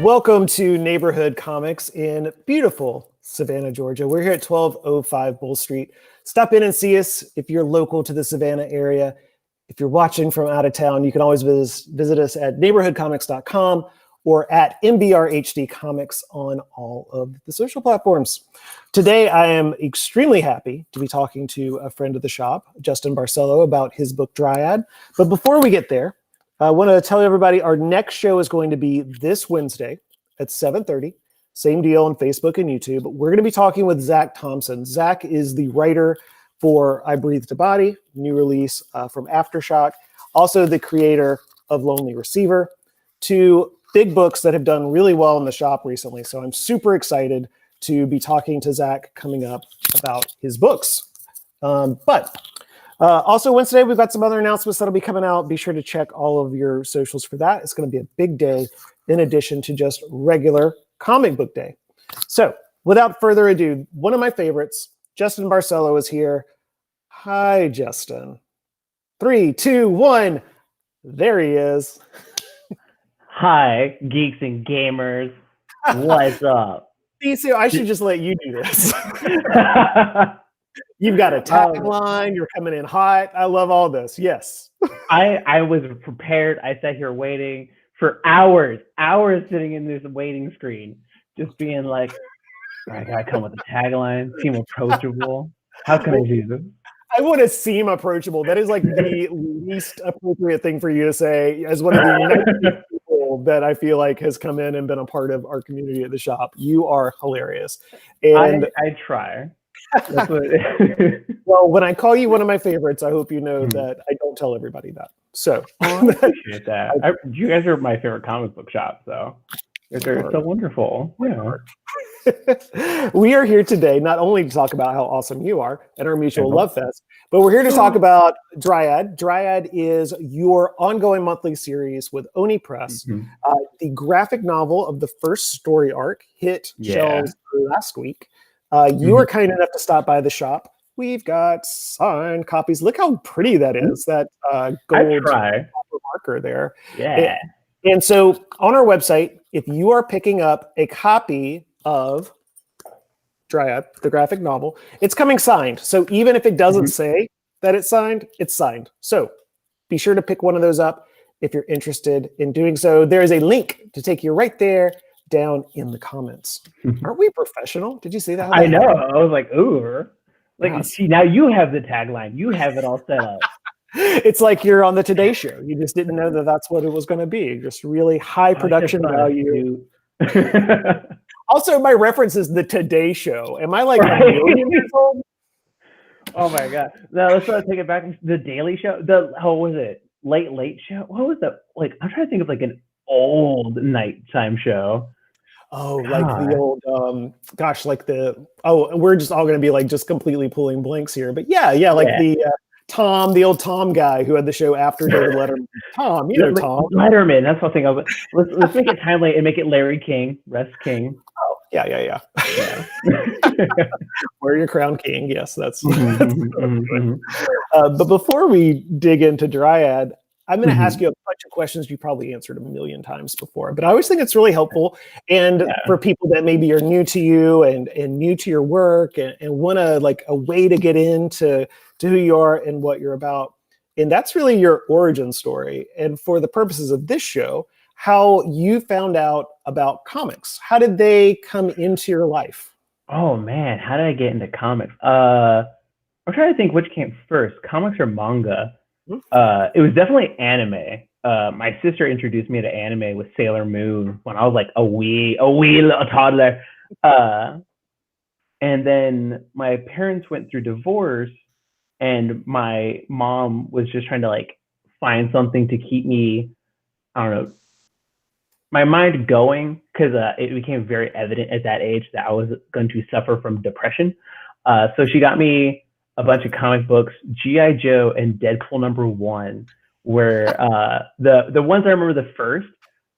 Welcome to Neighborhood Comics in beautiful Savannah, Georgia. We're here at 1205 Bull Street. Stop in and see us if you're local to the Savannah area. If you're watching from out of town, you can always visit us at neighborhoodcomics.com or at MBRHD Comics on all of the social platforms. Today, I am extremely happy to be talking to a friend of the shop, Justin Barcelo, about his book Dryad. But before we get there, I want to tell everybody our next show is going to be this Wednesday at 7:30. Same deal on Facebook and YouTube. We're going to be talking with Zach Thompson. Zach is the writer for I Breathed a Body, new release from Aftershock. Also the creator of Lonely Receiver. Two big books that have done really well in the shop recently. So I'm super excited to be talking to Zach coming up about his books. Also Wednesday, we've got some other announcements that'll be coming out. Be sure to check all of your socials for that. It's going to be a big day in addition to just regular comic book day. So without further ado, one of my favorites, Justin Barcelo, is here. Hi, Justin. 3, 2, 1. There he is. Hi, geeks and gamers. What's up? DC, I should just let you do this. You've got a tagline. You're coming in hot. I love all this. Yes. I was prepared. I sat here waiting for hours sitting in this waiting screen, just being like, all right, I gotta come with a tagline, seem approachable. How can I do this? I want to seem approachable. That is like the least appropriate thing for you to say as one of the 90 people that I feel like has come in and been a part of our community at the shop. You are hilarious. And I try. Well, when I call you one of my favorites, I hope you know that I don't tell everybody that. So I appreciate that. You guys are my favorite comic book shop, though. They're so wonderful. Yeah. We are here today not only to talk about how awesome you are at our mutual love fest, but we're here to talk about Dryad. Dryad is your ongoing monthly series with Oni Press. The graphic novel of the first story arc hit shelves last week. You were kind enough to stop by the shop. We've got signed copies. Look how pretty that is, that gold marker there. Yeah. And so on our website, if you are picking up a copy of Dryad, the graphic novel, it's coming signed. So even if it doesn't say that it's signed, it's signed. So be sure to pick one of those up if you're interested in doing so. There is a link to take you right there down in the comments. Aren't we professional? Did you see that? I know. I was like, ooh. Like, see, now you have the tagline. You have it all set up. It's like you're on the Today Show. You just didn't know that that's what it was going to be. Just really high production value. Also, my reference is the Today Show. Am I like a million years old? Oh my God. No, let's try to take it back. The Daily Show. What was it? Late Show? What was that? Like, I'm trying to think of like an old nighttime show. Oh, like the old, we're just all going to be like just completely pulling blanks here. But the old Tom guy who had the show after David Letterman. Tom, you know Tom. Letterman, that's what I think of. Let's make it timely and make it Larry King, Rest King. Oh, yeah. Wear your crown, King. Yes, that's. But before we dig into Dryad, I'm going to ask you a bunch of questions you probably answered a million times before, but I always think it's really helpful. And for people that maybe are new to you and new to your work and want to like a way to get into who you are and what you're about. And that's really your origin story. And for the purposes of this show, how you found out about comics. How did they come into your life? Oh man, how did I get into comics? I'm trying to think which came first, comics or manga. It was definitely anime. My sister introduced me to anime with Sailor Moon when I was like a wee little toddler. And then my parents went through divorce, and my mom was just trying to like find something to keep me, I don't know, my mind going, because it became very evident at that age that I was going to suffer from depression. So she got me a bunch of comic books, G.I. Joe and Deadpool #1, where the ones I remember the first,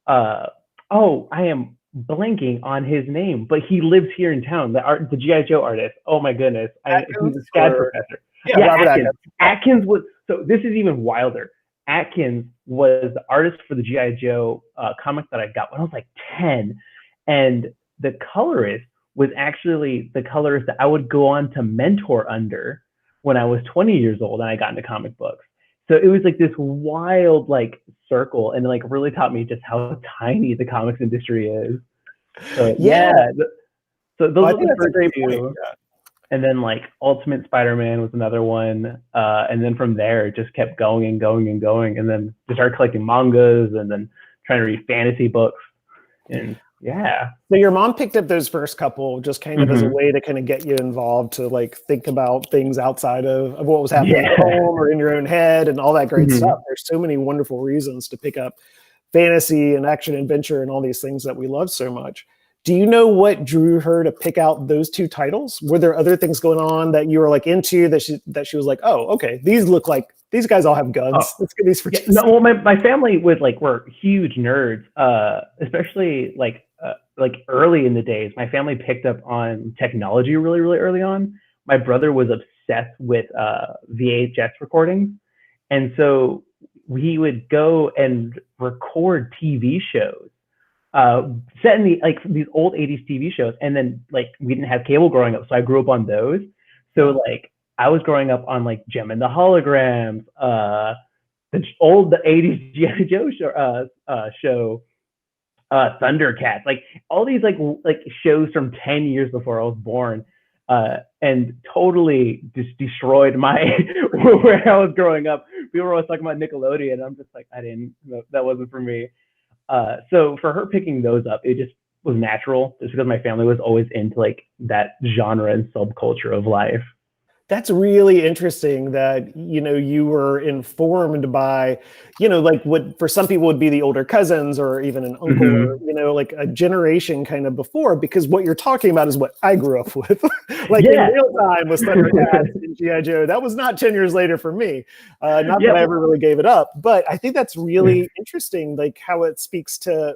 I am blanking on his name, but he lives here in town, the G.I. Joe artist. Oh my goodness. He's a SCAD professor. Yeah, Robert Atkins was, so this is even wilder. Atkins was the artist for the G.I. Joe comic that I got when I was like 10. And the colorist was actually the colorist that I would go on to mentor under when I was 20 years old and I got into comic books. So it was like this wild like circle, and like really taught me just how tiny the comics industry is. So Yeah. So those I are think the that's a first great two. point. Yeah. And then like Ultimate Spider-Man was another one. And then from there it just kept going and going and going. And then just started collecting mangas and then trying to read fantasy books. And yeah. So your mom picked up those first couple just kind of as a way to kind of get you involved, to like think about things outside of what was happening at home or in your own head and all that great stuff. There's so many wonderful reasons to pick up fantasy and action adventure and all these things that we love so much. Do you know what drew her to pick out those two titles? Were there other things going on that you were like into that she was like, oh, okay, these look like these guys all have guns. Let's get these for yeah, no, well, my family was like, were huge nerds, especially like early in the days. My family picked up on technology really, really early on. My brother was obsessed with VHS recordings. And so he would go and record TV shows set in these old 80s TV shows. And then like we didn't have cable growing up, so I grew up on those. So like I was growing up on like Gem and the Holograms, the 80s G.I. Joe show, Thundercats, like all these like shows from 10 years before I was born, and totally just destroyed my where I was growing up. People were always talking about Nickelodeon, and I'm just like, that wasn't for me. So for her picking those up, it just was natural, just because my family was always into like that genre and subculture of life. That's really interesting that, you were informed by, like what for some people would be the older cousins or even an uncle, or, like a generation kind of before, because what you're talking about is what I grew up with. Like in real time with Thundercats and G.I. Joe. That was not 10 years later for me. Not that I ever really gave it up, but I think that's really interesting, like how it speaks to,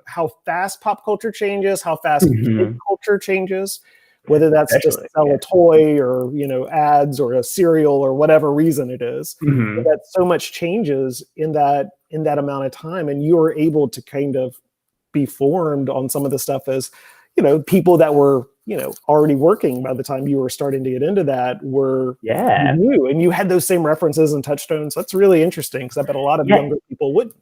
how fast pop culture changes, how fast kid culture changes. Whether that's just sell a toy or, ads or a cereal or whatever reason it is, that so much changes in that amount of time. And you were able to kind of be formed on some of the stuff as, people that were, already working by the time you were starting to get into that were new, and you had those same references and touchstones. That's really interesting, because I bet a lot of younger people wouldn't.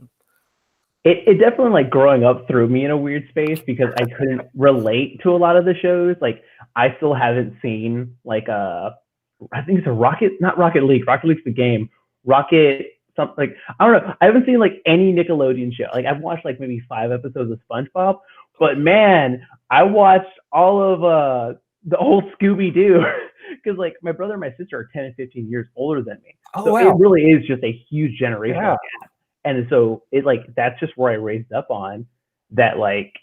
It definitely, like, growing up threw me in a weird space because I couldn't relate to a lot of the shows. Like, I still haven't seen like I think it's not Rocket League. Rocket League's the game. Rocket something, like, I don't know. I haven't seen like any Nickelodeon show. Like, I've watched like maybe 5 episodes of SpongeBob, but man, I watched all of the old Scooby Doo because like my brother and my sister are 10 and 15 years older than me. So it really is just a huge generational gap. And so it like that's just where I raised up on that. Like,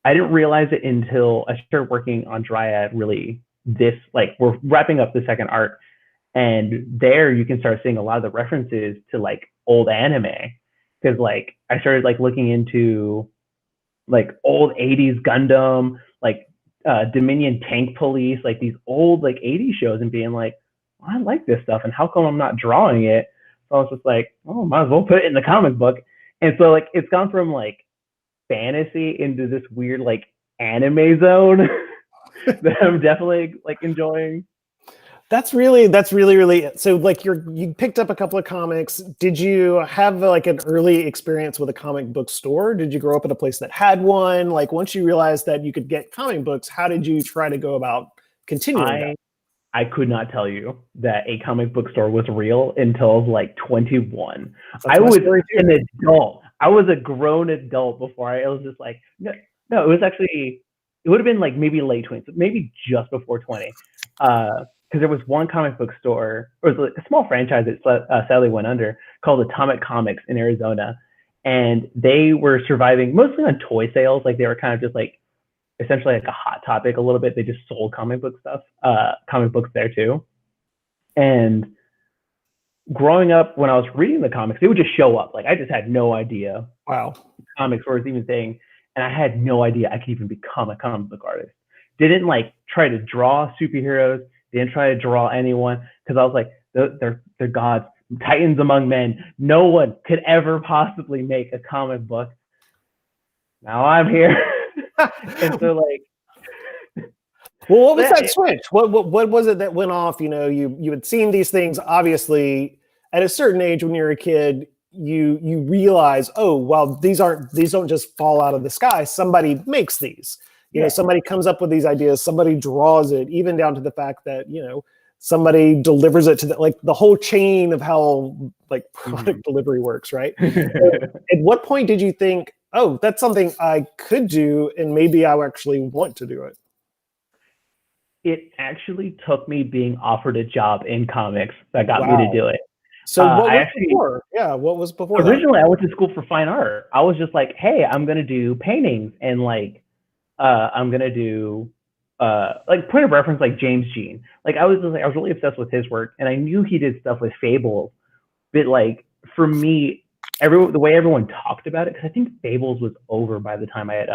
I didn't realize it until I started working on Dryad. Really, we're wrapping up the second arc, and there you can start seeing a lot of the references to like old anime, because like I started like looking into like old 80s Gundam, like Dominion Tank Police, like these old like 80s shows, and being like, oh, I like this stuff, and how come I'm not drawing it? So I was just like, oh, might as well put it in the comic book. And so like it's gone from like fantasy into this weird like anime zone that I'm definitely like enjoying. That's really so like you picked up a couple of comics. Did you have like an early experience with a comic book store? Did you grow up at a place that had one? Like, once you realized that you could get comic books, how did you try to go about continuing that? I could not tell you that a comic book store was real until I was like 21. I was an adult. I was a grown adult before I was just like, no, it was actually, it would have been like maybe late 20s, maybe just before 20. Because there was one comic book store, or it was a small franchise that sadly went under, called Atomic Comics in Arizona. And they were surviving mostly on toy sales. Like, they were kind of just like, essentially like a Hot Topic a little bit. They just sold comic book stuff, comic books there too. And growing up, when I was reading the comics, they would just show up. Like, I just had no idea. Wow. Comics were even thing, and I had no idea I could even become a comic book artist. Didn't like try to draw superheroes. Didn't try to draw anyone, because I was like, they're gods. Titans Among Men. No one could ever possibly make a comic book. Now I'm here. And so like, well, what was that switch? What was it that went off? You know, you had seen these things, obviously at a certain age when you're a kid, you realize, oh, well, these don't just fall out of the sky. Somebody makes these. You know, somebody comes up with these ideas, somebody draws it, even down to the fact that, you know, somebody delivers it to the whole chain of how like product delivery works, right? At what point did you think, oh, that's something I could do and maybe I actually want to do it? It actually took me being offered a job in comics that got me to do it. So what was before? Yeah, what was before originally, I went to school for fine art. I was just like, hey, I'm going to do paintings and like, I'm going to do like point of reference, like James Jean. Like I was really obsessed with his work and I knew he did stuff with Fables. But like for me, the way everyone talked about it, because I think Fables was over by the time I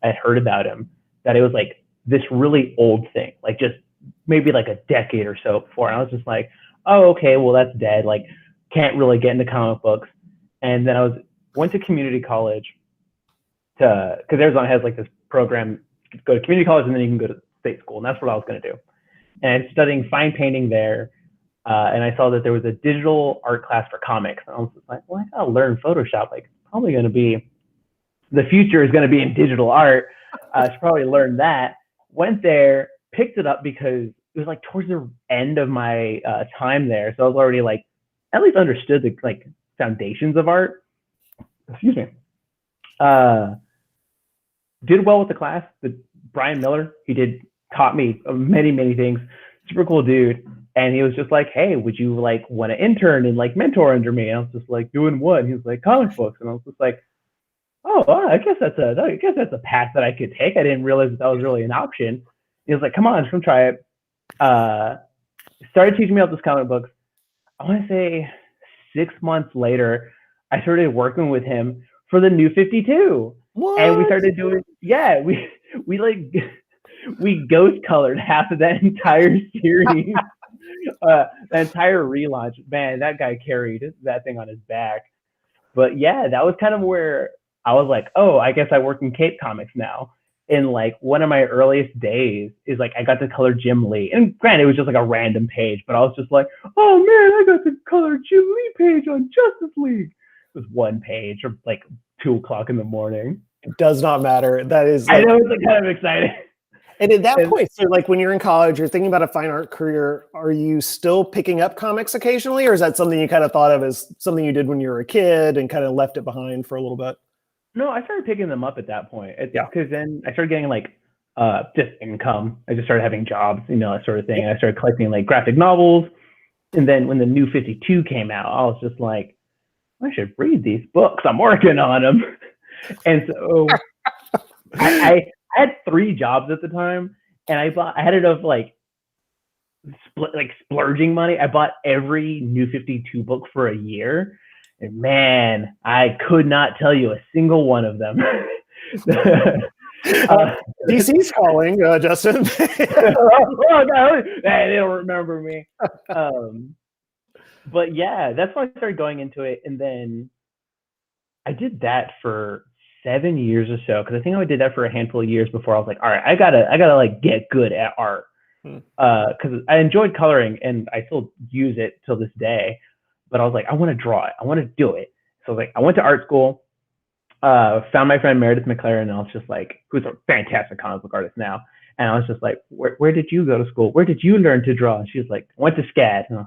had heard about him, that it was like this really old thing, like just maybe like a decade or so before. And I was just like, oh, okay, well that's dead. Like can't really get into comic books. And then I went to community college because Arizona has like this program, go to community college and then you can go to state school. And that's what I was going to do. And I'm studying fine painting there. And I saw that there was a digital art class for comics. And I was just like, well, I gotta learn Photoshop. Like probably going to be, the future is going to be in digital art. I should probably learn that. Went there, picked it up because it was like towards the end of my time there. So I was already like, at least understood the like foundations of art. Excuse me. Did well with the class. Brian Miller, he taught me many, many things. Super cool dude. And he was just like, hey, would you like want to intern and like mentor under me? And I was just like, doing what? He was like, comic books. And I was just like, oh, I guess that's a path that I could take. I didn't realize that was really an option. He was like, come on, come try it. Started teaching me about those comic books. I want to say 6 months later, I started working with him for the New 52. What? And we started doing, we ghost colored half of that entire series. The entire relaunch. Man, that guy carried that thing on his back. But yeah, that was kind of where I was like, oh, I guess I work in Cape Comics now. And like one of my earliest days is like I got to color Jim Lee. And granted, it was just like a random page, but I was just like, oh man, I got to color Jim Lee page on Justice League. It was one page or like 2 o'clock in the morning. It does not matter. That is like, I know, it's like kind of exciting. And at that point, so like when you're in college, you're thinking about a fine art career, are you still picking up comics occasionally? Or is that something you kind of thought of as something you did when you were a kid and kind of left it behind for a little bit? No, I started picking them up at that point. Because then I started getting like just income. I just started having jobs, you know, that sort of thing. And I started collecting like graphic novels. And then when the New 52 came out, I was just like, I should read these books. I'm working on them. And so I had 3 jobs at the time, and I had enough like splurging money. I bought every New 52 book for a year, and man, I could not tell you a single one of them. DC's calling, Justin. Oh no, they don't remember me. But yeah, that's when I started going into it, and then I did that for 7 years or so, because I think I did that for a handful of years before I was like, all right, I gotta like get good at art, because I enjoyed coloring and I still use it till this day. But I was like, I want to draw it, I want to do it. So like, I went to art school, found my friend Meredith McLaren, and I was just like, who's a fantastic comic book artist now. And I was just like, where did you go to school? Where did you learn to draw? And she was like, I went to SCAD. And I was like,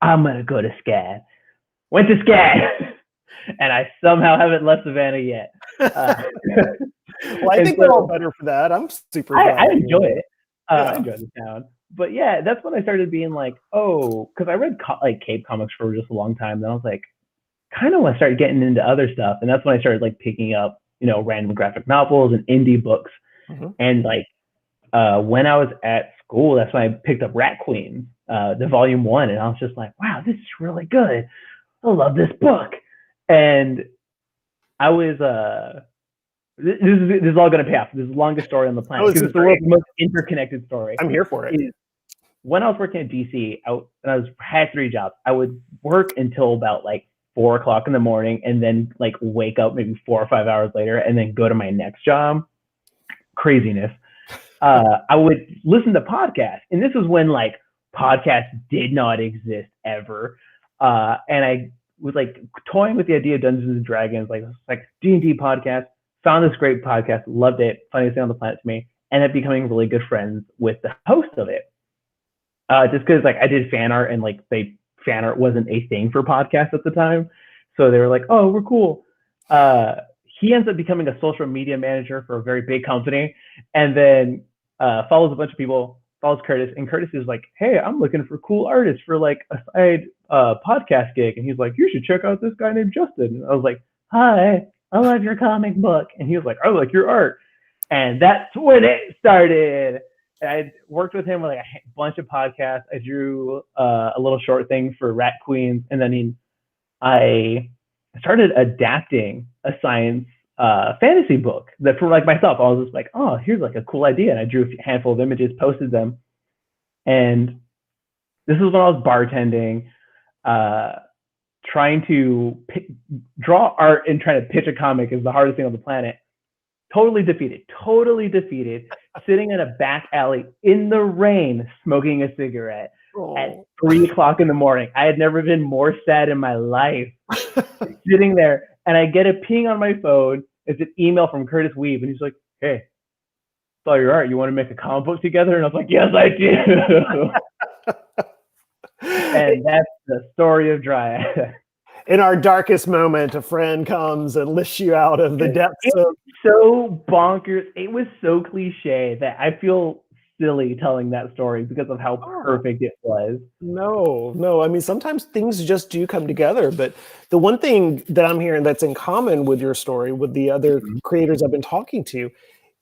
I'm gonna go to SCAD. Went to SCAD. And I somehow haven't left Savannah yet. Well, I think we're all better for that. I'm super glad. I enjoy it. I enjoy the town. But yeah, that's when I started being like, oh, because I read like Cape Comics for just a long time. Then I was like, kind of want to start getting into other stuff. And that's when I started like picking up, you know, random graphic novels and indie books. And like when I was at school, that's when I picked up Rat Queens, the volume 1. And I was just like, wow, this is really good. I love this book. And I was, this is all going to pay off. This is the longest story on the planet because it's the world's most interconnected story. I'm here for it. when I was working at DC, and had 3 jobs, I would work until about like 4 o'clock in the morning, and then like wake up maybe 4 or 5 hours later, and then go to my next job. Craziness. I would listen to podcasts, and this was when like podcasts did not exist ever. And I was like toying with the idea of Dungeons and Dragons, like D&D podcast. Found this great podcast, loved it, funniest thing on the planet to me. Ended up becoming really good friends with the host of it. Just because like I did fan art, and like fan art wasn't a thing for podcasts at the time, so they were like, "Oh, we're cool." He ends up becoming a social media manager for a very big company, and then follows a bunch of people, follows Curtis, and Curtis is like, "Hey, I'm looking for cool artists for like a side podcast gig," and he's like, "You should check out this guy named Justin." And I was like, "Hi, I love your comic book," and he was like, "I like your art," and that's when it started. I worked with him with like a bunch of podcasts. I drew a little short thing for Rat Queens, and then I started adapting a science fantasy book that for like myself. I was just like, oh, here's like a cool idea, and I drew a handful of images, posted them, and this is when I was bartending, trying to draw art and trying to pitch a comic is the hardest thing on the planet. Totally defeated, sitting in a back alley in the rain, smoking a cigarette at 3 o'clock in the morning. I had never been more sad in my life. Sitting there, and I get a ping on my phone. It's an email from Curtis Weave, and he's like, "Hey, saw your art. You want to make a comic book together?" And I was like, "Yes, I do." And that's the story of Dryad. In our darkest moment, a friend comes and lifts you out of the depths of... So bonkers. It was so cliche that I feel silly telling that story because of how perfect it was. No. I mean, sometimes things just do come together. But the one thing that I'm hearing that's in common with your story, with the other creators I've been talking to,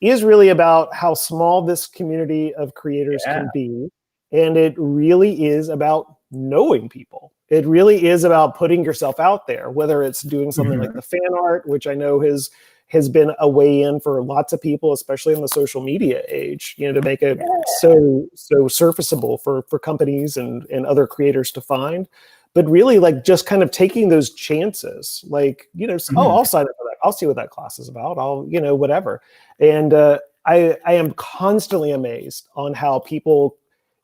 is really about how small this community of creators can be. And it really is about knowing people. It really is about putting yourself out there, whether it's doing something like the fan art, which I know has been a way in for lots of people, especially in the social media age, to make it so surfaceable for companies and other creators to find. But really, like, just kind of taking those chances, like, I'll sign up for that. I'll see what that class is about. I'll, whatever. And I am constantly amazed on how people,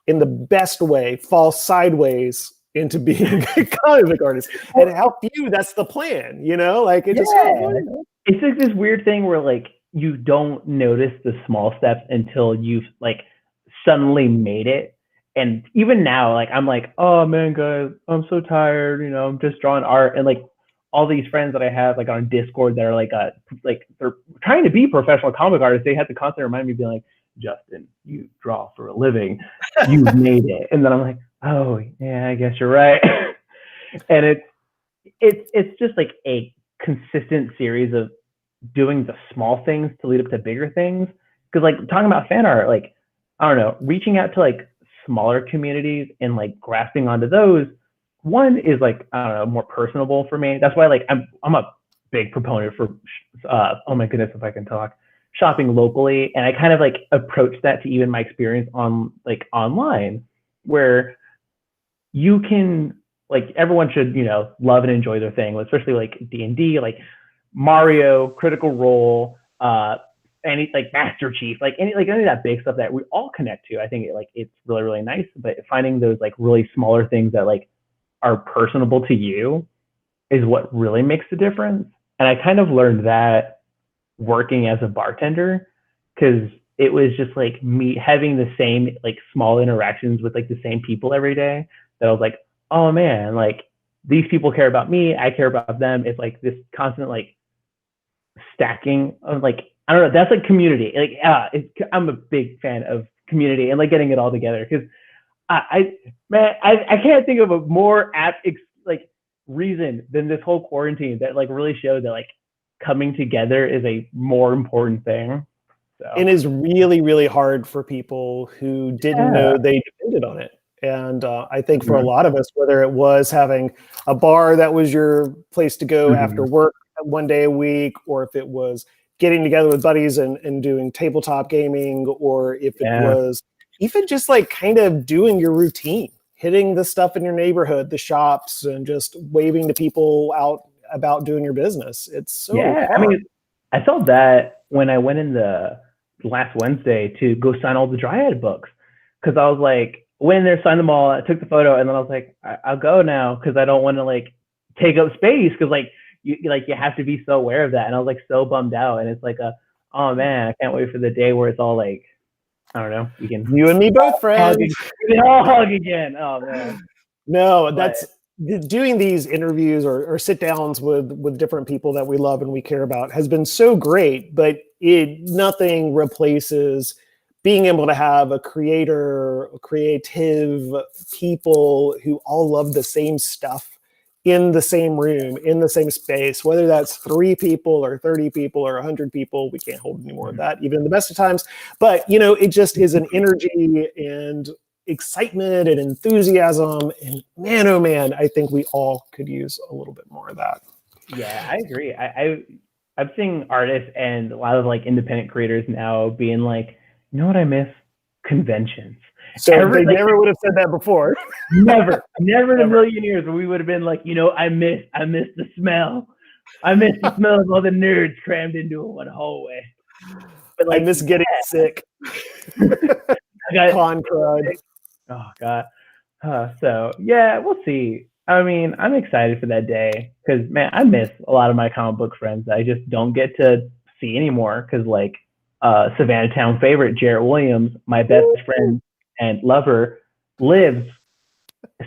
in the best way, fall sideways into being a comic artist, and how few that's the plan, like it just it's like this weird thing where like you don't notice the small steps until you've like suddenly made it. And even now, like I'm like, oh man, guys, I'm so tired, I'm just drawing art. And like all these friends that I have like on Discord that are like they're trying to be professional comic artists, they have to constantly remind me, being like, Justin, you draw for a living, you've made it. And then I'm like, oh yeah, I guess you're right. And it's just like a consistent series of doing the small things to lead up to bigger things. Because like talking about fan art, like I don't know, reaching out to like smaller communities and like grasping onto those, one is like, I don't know, more personable for me. That's why like I'm a big proponent for oh my goodness, if I can talk, shopping locally. And I kind of like approach that to even my experience on like online, where you can like, everyone should, love and enjoy their thing, especially like D&D, like Mario, Critical Role, any like Master Chief, like any of that big stuff that we all connect to. I think it's really, really nice. But finding those like really smaller things that like are personable to you is what really makes the difference. And I kind of learned that working as a bartender, because it was just like me having the same like small interactions with like the same people every day, that I was like, oh man, like these people care about me, I care about them. It's like this constant like stacking of like, I don't know, that's like community. Like I'm a big fan of community and like getting it all together, because I can't think of a more apt like reason than this whole quarantine that like really showed that like coming together is a more important thing. So. It is really, really hard for people who didn't know they depended on it. And I think for a lot of us, whether it was having a bar that was your place to go after work one day a week, or if it was getting together with buddies and doing tabletop gaming, or if it was even just like kind of doing your routine, hitting the stuff in your neighborhood, the shops, and just waving to people out about doing your business. It's so Yeah, I fun. mean, I felt that when I went in the last Wednesday to go sign all the Dryad books, because I was like, went in there, signed them all, I took the photo, and then I was like, I'll go now because I don't want to like take up space because like you have to be so aware of that, and I was like so bummed out, and it's like oh man, I can't wait for the day where it's all like, I don't know, you can You and me both, hug, friends. we can all hug again. Oh man, No, but that's doing these interviews or sit downs with different people that we love and we care about has been so great, but nothing replaces being able to have a creative people who all love the same stuff in the same room, in the same space, whether that's 3 people or 30 people or 100 people. We can't hold any more of that, even in the best of times. But, it just is an energy and excitement and enthusiasm. And man, oh man, I think we all could use a little bit more of that. yeah, I agree. I've seen artists and a lot of like independent creators now being like, you know what I miss? Conventions. So they never would have said that before. Never in a million years where we would have been like, I miss the smell. I miss the smell of all the nerds crammed into one hallway. But like, I miss getting sick. I got con crud. Oh god. So yeah, we'll see. I mean, I'm excited for that day because man, I miss a lot of my comic book friends that I just don't get to see anymore. Because like Savannah Town favorite Jarrett Williams, my best friend and lover, lives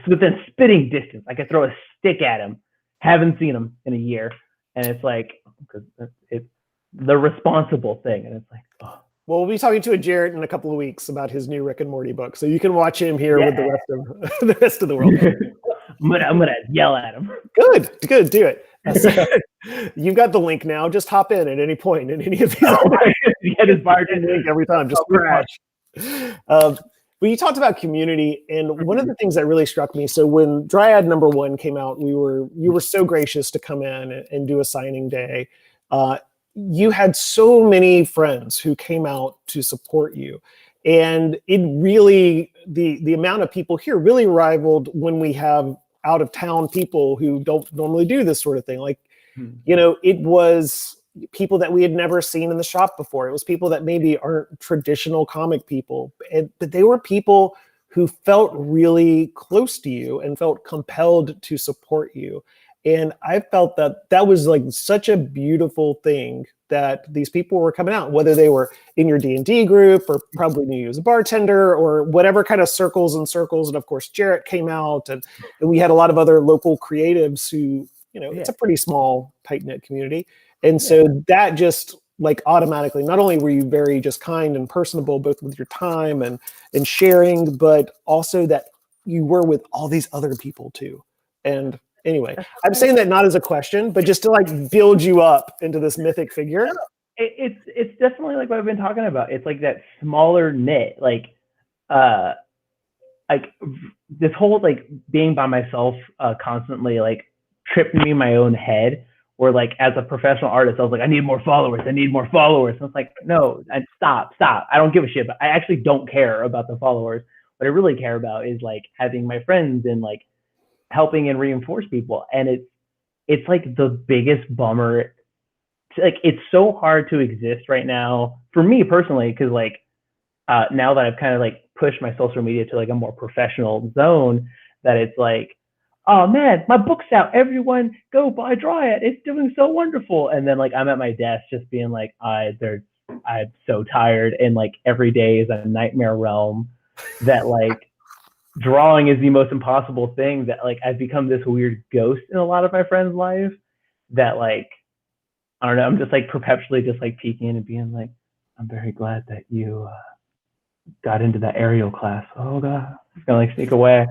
within spitting distance. I could throw a stick at him. Haven't seen him in a year, and it's like because it's the responsible thing, and it's like, oh. Well, we'll be talking to a Jarrett in a couple of weeks about his new Rick and Morty book, so you can watch him here with the rest of the world. I'm gonna yell at him. Good, do it. You've got the link now. Just hop in at any point in any of these. Get his bargain link every time. Just watch. But you talked about community, and one of the things that really struck me. So when Dryad #1 came out, you were so gracious to come in and do a signing day. You had so many friends who came out to support you, and it really the amount of people here really rivaled when we have out of town people who don't normally do this sort of thing. Like, it was people that we had never seen in the shop before. It was people that maybe aren't traditional comic people, but they were people who felt really close to you and felt compelled to support you. And I felt that was like such a beautiful thing that these people were coming out, whether they were in your D&D group or probably knew you as a bartender or whatever kind of circles. And of course, Jarrett came out and we had a lot of other local creatives who, it's a pretty small, tight-knit community. And so that just like automatically, not only were you very just kind and personable, both with your time and sharing, but also that you were with all these other people too. And anyway, I'm saying that not as a question, but just to like build you up into this mythic figure. It's definitely like what I've been talking about. It's like that smaller knit, like this whole like being by myself constantly like tripped me in my own head. Where like as a professional artist, I was like, I need more followers. And it's like, no, stop. I don't give a shit. But I actually don't care about the followers. What I really care about is like having my friends and like helping and reinforce people. And it's like the biggest bummer. Like it's so hard to exist right now for me personally, because like now that I've kind of like pushed my social media to like a more professional zone, that it's like, oh man, my book's out. Everyone go buy Dryad. It's doing so wonderful. And then like I'm at my desk just being like, I'm so tired. And like every day is a nightmare realm that like drawing is the most impossible thing, that like I've become this weird ghost in a lot of my friends' life that like, I don't know, I'm just like perpetually just like peeking and being like, I'm very glad that you got into that aerial class. Oh God, I'm gonna like sneak away.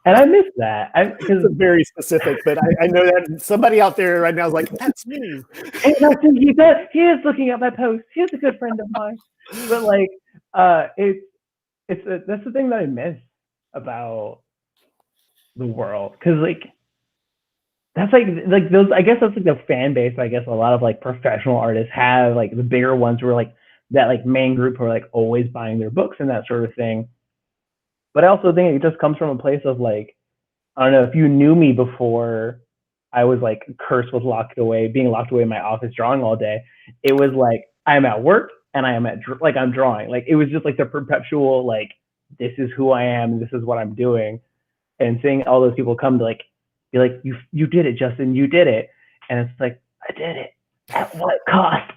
And I miss that. Because it's very specific, but I know that somebody out there right now is like, that's me. He is looking at my post. He's a good friend of mine. But like, that's the thing that I miss about the world, because like that's like those. I guess that's like the fan base. I guess a lot of like professional artists have, like the bigger ones who are like that like main group who are like always buying their books and that sort of thing. But I also think it just comes from a place of like, I don't know, if you knew me before I was like cursed with being locked away in my office drawing all day, it was like I'm at work and I am like I'm drawing. Like it was just like the perpetual like this is who I am, this is what I'm doing, and seeing all those people come to like be like you did it, Justin, you did it, and it's like I did it at what cost?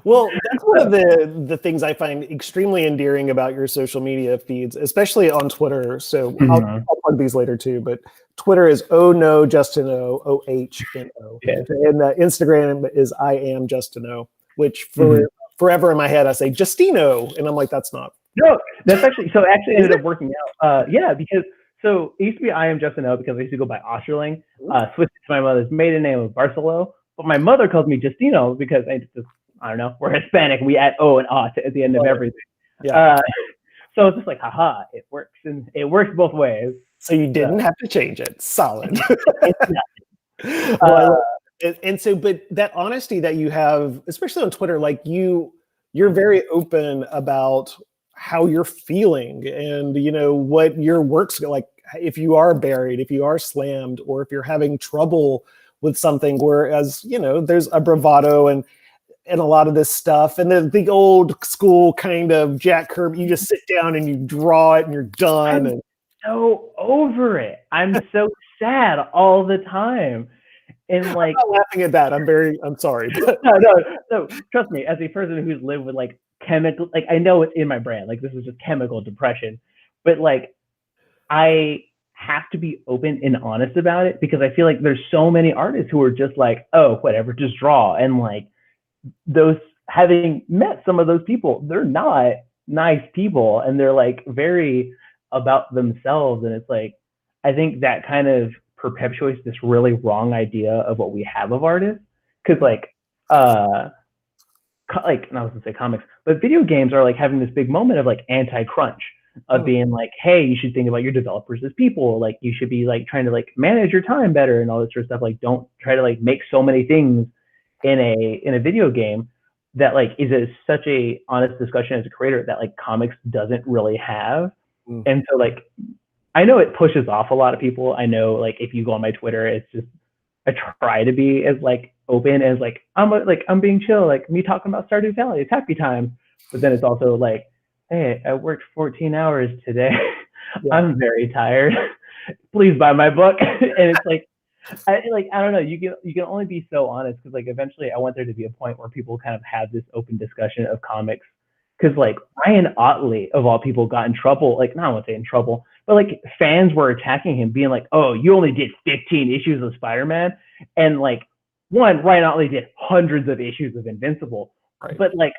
Well, that's one of the things I find extremely endearing about your social media feeds, especially on Twitter. So I'll plug these later too, but Twitter is Oh No Justin O, OHNO. Yeah. And Instagram is I Am Justin O, which for forever in my head I say Justino, and I'm like, that's not. No, that's actually ended up working out. Yeah, because so it used to be I Am Justin O because I used to go by Osterling. Switched to my mother's maiden name of Barcelo, but my mother calls me Justino because I don't know, we're Hispanic. We add O and A at the end of everything. Yeah. So it's just like, haha, it works, and it works both ways. So you didn't have to change it. Solid. And so, but that honesty that you have, especially on Twitter, like you're very open about how you're feeling, and what your work's like. If you are buried, if you are slammed, or if you're having trouble with something, whereas there's a bravado and a lot of this stuff, and the old school kind of Jack Kirby, you just sit down and you draw it and you're done. I'm so over it. I'm so sad all the time. And like, I'm not laughing at that. I'm sorry. But... No, trust me, as a person who's lived with like chemical, like I know it's in my brain, like this is just chemical depression, but like I have to be open and honest about it because I feel like there's so many artists who are just like, oh, whatever, just draw. And like, those, having met some of those people, they're not nice people, and they're like very about themselves, and it's like I think that kind of perpetuates this really wrong idea of what we have of artists, because like and I was gonna say comics, but video games are like having this big moment of like anti-crunch of being like, hey, you should think about your developers as people, like you should be like trying to like manage your time better and all this sort of stuff, like don't try to like make so many things in a video game that like is such a honest discussion as a creator that like comics doesn't really have. And so like I know it pushes off a lot of people. I know like if you go on my Twitter, it's just I try to be as like open as like I'm being chill, like me talking about Stardew Valley, it's happy time. But then it's also like, hey, I worked 14 hours today. Yeah. I'm very tired. Please buy my book. And it's like I don't know. You can only be so honest because like eventually I want there to be a point where people kind of have this open discussion of comics. Because like Ryan Otley of all people got in trouble. Like I won't say in trouble, but like fans were attacking him, being like, "Oh, you only did 15 issues of Spider-Man," and like Ryan Otley did hundreds of issues of Invincible. Right. But like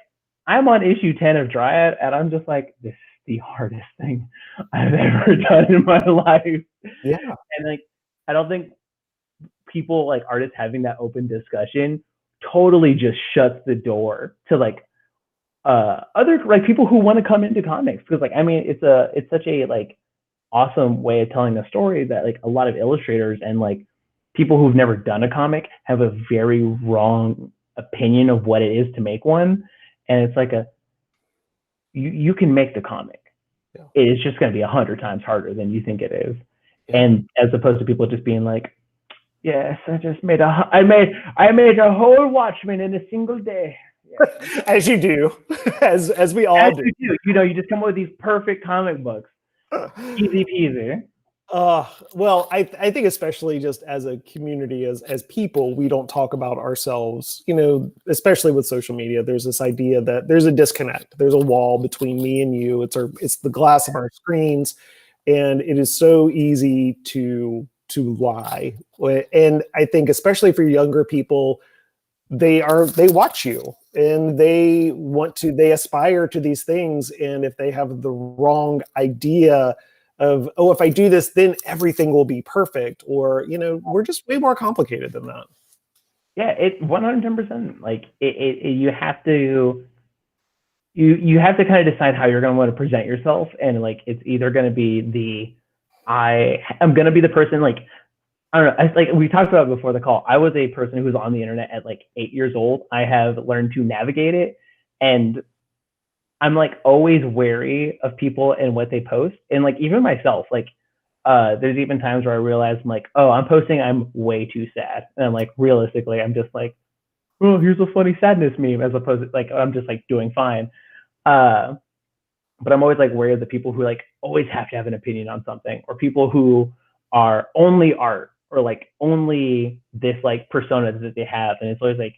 I'm on issue 10 of Dryad, and I'm just like, this is the hardest thing I've ever done in my life. Yeah, and like I don't think people like artists having that open discussion totally just shuts the door to like other like people who want to come into comics, because like I mean it's such a like awesome way of telling a story that like a lot of illustrators and like people who've never done a comic have a very wrong opinion of what it is to make one, and it's like you can make the comic. Yeah. It is just going to be 100 times harder than you think it is. Yeah. And as opposed to people just being like, yes, I made a whole Watchmen in a single day. Yeah. As you do, as we all do. You just come up with these perfect comic books. Easy peasy. Well, I think especially just as a community, as people, we don't talk about ourselves, especially with social media. There's this idea that there's a disconnect. There's a wall between me and you. It's the glass of our screens, and it is so easy to lie. And I think especially for younger people, they watch you and they aspire to these things. And if they have the wrong idea of, oh, if I do this, then everything will be perfect, or, we're just way more complicated than that. Yeah, it's 110%. Like you have to kind of decide how you're going to want to present yourself. And like, it's either going to be I'm going to be the person, like, I don't know. Like we talked about before the call, I was a person who was on the internet at like 8 years old. I have learned to navigate it, and I'm like always wary of people and what they post, and like even myself, like there's even times where I realize I'm like, oh, I'm posting, I'm way too sad, and I'm like, realistically, I'm just like, oh, here's a funny sadness meme, as opposed to like I'm just like doing fine. Uh, but I'm always like wary of the people who like always have to have an opinion on something, or people who are only art, or like only this like persona that they have, and it's always like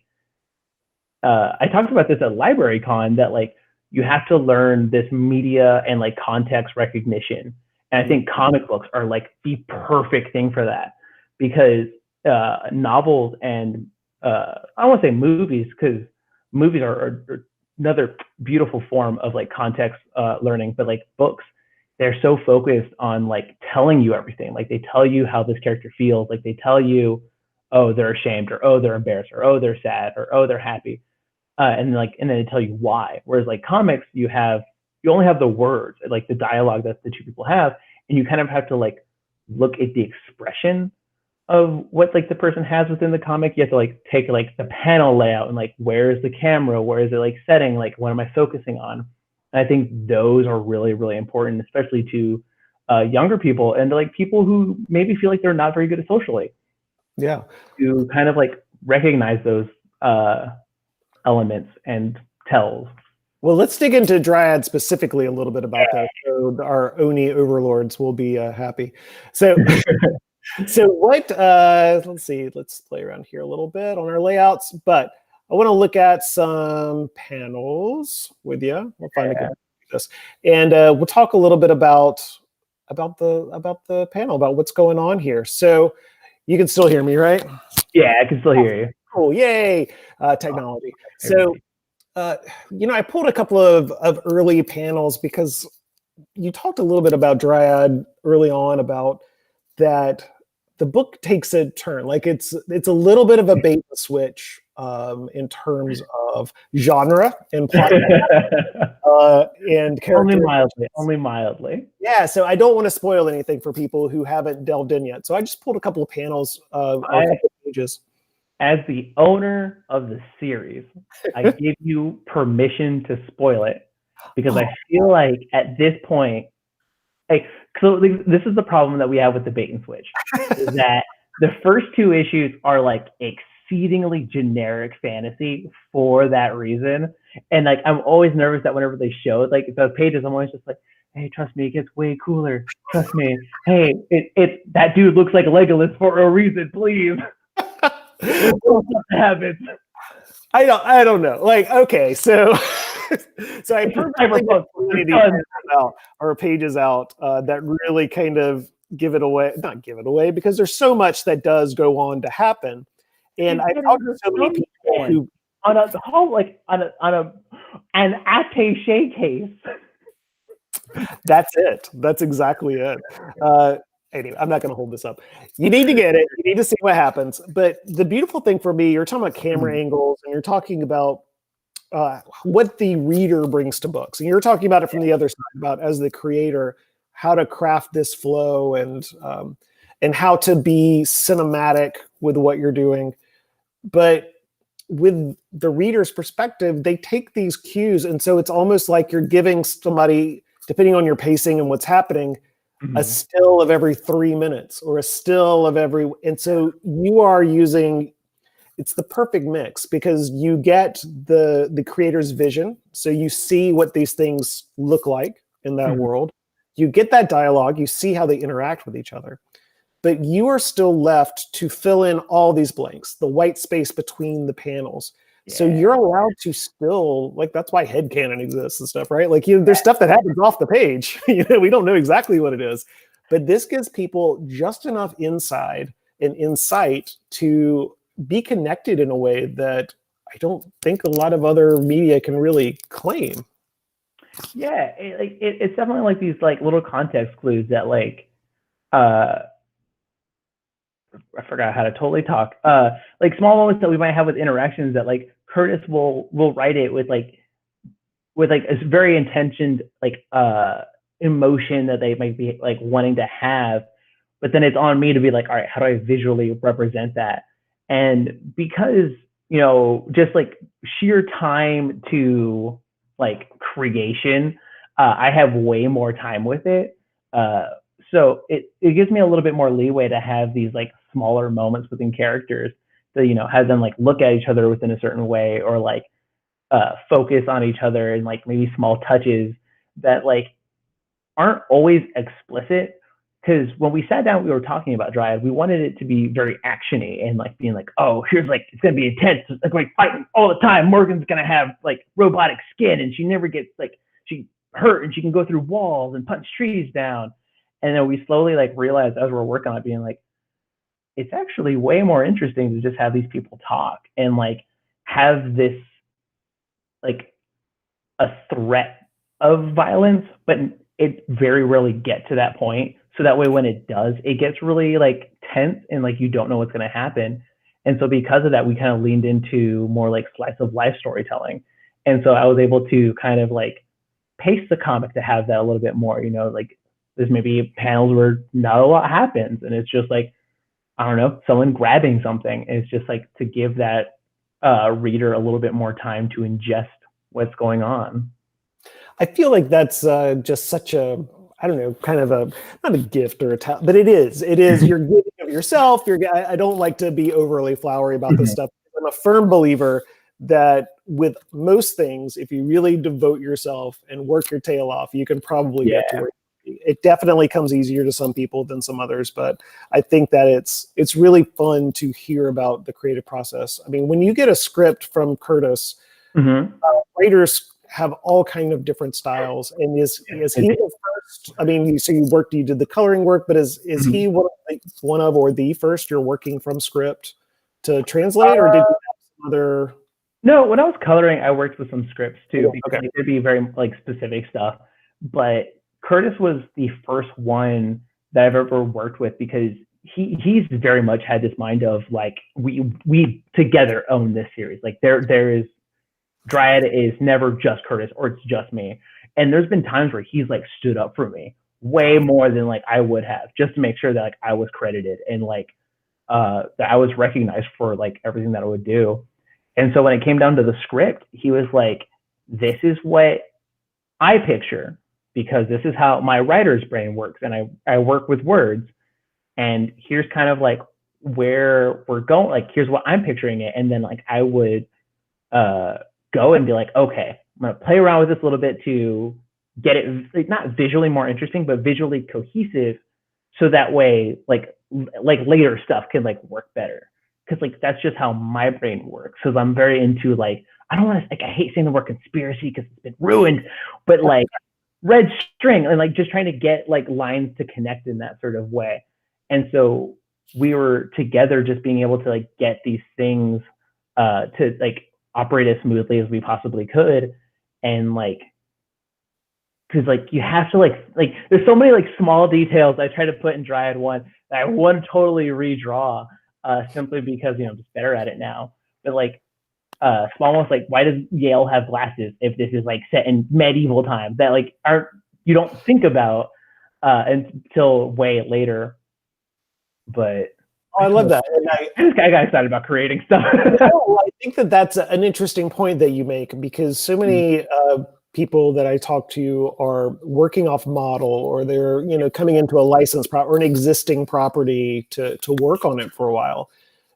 I talked about this at LibraryCon, that like you have to learn this media and like context recognition. And I think comic books are like the perfect thing for that, because novels and I don't want to say movies, because movies are another beautiful form of like context learning, but like books, they're so focused on like telling you everything. Like they tell you how this character feels. Like they tell you, oh, they're ashamed, or oh, they're embarrassed, or oh, they're sad, or oh, they're happy, and then they tell you why. Whereas like comics, you only have the words, like the dialogue that the two people have, and you kind of have to like look at the expression of what like the person has within the comic. You have to like take like the panel layout and like, where is the camera, where is it like setting, like what am I focusing on? And I think those are really, really important, especially to younger people, and like people who maybe feel like they're not very good at socially. Yeah. To kind of like recognize those elements and tells. Well, let's dig into Dryad specifically a little bit about that. So our Oni overlords will be happy. So, so what? Let's see. Let's play around here a little bit on our layouts, but I want to look at some panels with you. We'll find a good this, and we'll talk a little bit about the panel, about what's going on here. So, you can still hear me, right? Yeah, I can still hear you. Cool! Yay! Technology. So, I pulled a couple of early panels because you talked a little bit about Dryad early on, about that the book takes a turn. Like it's a little bit of a bait and switch in terms of genre and plot and character. Only mildly. Yeah, so I don't want to spoil anything for people who haven't delved in yet. So I just pulled a couple of panels of pages. As the owner of the series, I give you permission to spoil it, because I feel like at this point, like, so this is the problem that we have with the bait and switch, is that the first two issues are like exceedingly generic fantasy for that reason. And like, I'm always nervous that whenever they show like those pages, I'm always just like, hey, trust me, it gets way cooler. Trust me. Hey, it that dude looks like Legolas for a reason, please. Happens. I don't know. Like, okay, so I purposely our pages out that really kind of give it away, not give it away, because there's so much that does go on to happen. And I talked to so many people who on a whole, like on an attaché case. That's it. That's exactly it. Anyway, I'm not going to hold this up. You need to get it. You need to see what happens. But the beautiful thing for me, you're talking about camera angles, and you're talking about what the reader brings to books. And you're talking about it from the other side, about as the creator, how to craft this flow and how to be cinematic with what you're doing. But with the reader's perspective, they take these cues. And so it's almost like you're giving somebody, depending on your pacing and what's happening, a still of every 3 minutes, or a still of every, and so you are using, it's the perfect mix, because you get the creator's vision, so you see what these things look like in that world, you get that dialogue, you see how they interact with each other, but you are still left to fill in all these blanks, the white space between the panels. So you're allowed to still, like, that's why headcanon exists and stuff, right? Like, there's stuff that happens off the page. We don't know exactly what it is. But this gives people just enough insight to be connected in a way that I don't think a lot of other media can really claim. Yeah, it's definitely like these like little context clues that like I forgot how to totally talk. Like small moments that we might have with interactions that like Curtis will write it with like a very intentioned like emotion that they might be like wanting to have, but then it's on me to be like, all right, how do I visually represent that? And because just like sheer time to like creation, I have way more time with it. So it gives me a little bit more leeway to have these like smaller moments within characters to, you know, have them like look at each other within a certain way, or like focus on each other, and like maybe small touches that like aren't always explicit. Because when we sat down, we were talking about Dryad, we wanted it to be very actiony and like being like, oh, here's like, it's gonna be intense, it's like fighting all the time. Morgan's gonna have like robotic skin, and she never gets like, she hurt, and she can go through walls and punch trees down. And then we slowly like realized as we're working on it, being like, it's actually way more interesting to just have these people talk and like have this like a threat of violence, but it very rarely get to that point. So that way, when it does, it gets really like tense and like you don't know what's going to happen. And so because of that, we kind of leaned into more like slice of life storytelling. And so I was able to kind of like pace the comic to have that a little bit more, you know, like there's maybe panels where not a lot happens, and it's just like, I don't know, someone grabbing something. It's just like to give that reader a little bit more time to ingest what's going on. I feel like that's just such a, I don't know, kind of a, not a gift or a talent, but it is. You're giving of yourself. I don't like to be overly flowery about this stuff. I'm a firm believer that with most things, if you really devote yourself and work your tail off, you can probably get to where it definitely comes easier to some people than some others. But I think that it's really fun to hear about the creative process. I mean, when you get a script from Curtis, writers have all kind of different styles. And is he the first? I mean, so you did the coloring work, but is he one of or the first you're working from script to translate, or did you have some other? No, when I was coloring, I worked with some scripts too, because like, there'd be very like specific stuff. But Curtis was the first one that I've ever worked with, because he's very much had this mind of like, we together own this series. Like there is, Dryad is never just Curtis or it's just me. And there's been times where he's like stood up for me way more than like I would have, just to make sure that like I was credited and like that I was recognized for like everything that I would do. And so when it came down to the script, he was like, this is what I picture, because this is how my writer's brain works, and I work with words, and here's kind of like where we're going, like here's what I'm picturing it. And then like I would go and be like, okay, I'm gonna play around with this a little bit to get it like, not visually more interesting, but visually cohesive, so that way like later stuff can like work better. Because like that's just how my brain works. Because I'm very into like, I don't want to, like, I hate saying the word conspiracy because it's been ruined, but like red string, and like just trying to get like lines to connect in that sort of way. And so we were together just being able to like get these things to like operate as smoothly as we possibly could. And like, because like you have to like there's so many like small details I try to put in Dryad 1 that I want to totally redraw, simply because, you know, I'm just better at it now. But like small ones, like why does Yale have glasses if this is like set in medieval times that like you don't think about until way later. But I love that. And I got excited about creating stuff. I think that that's an interesting point that you make, because so many people that I talk to are working off model, or they're, you know, coming into a licensed or an existing property to work on it for a while.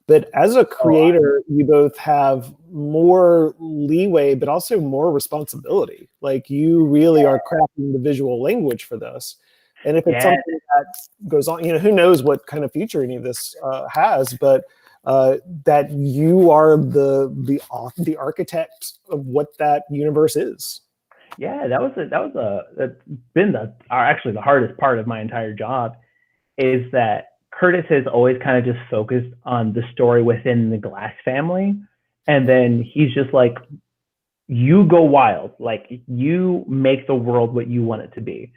But as a creator, you both have more leeway, but also more responsibility. Like you really are crafting the visual language for this. And if it's something that goes on, you know, who knows what kind of future any of this has, but that you are the architect of what that universe is. Yeah, that's been actually the hardest part of my entire job, is that Curtis has always kind of just focused on the story within the Glass family, and then he's just like, you go wild, like you make the world what you want it to be,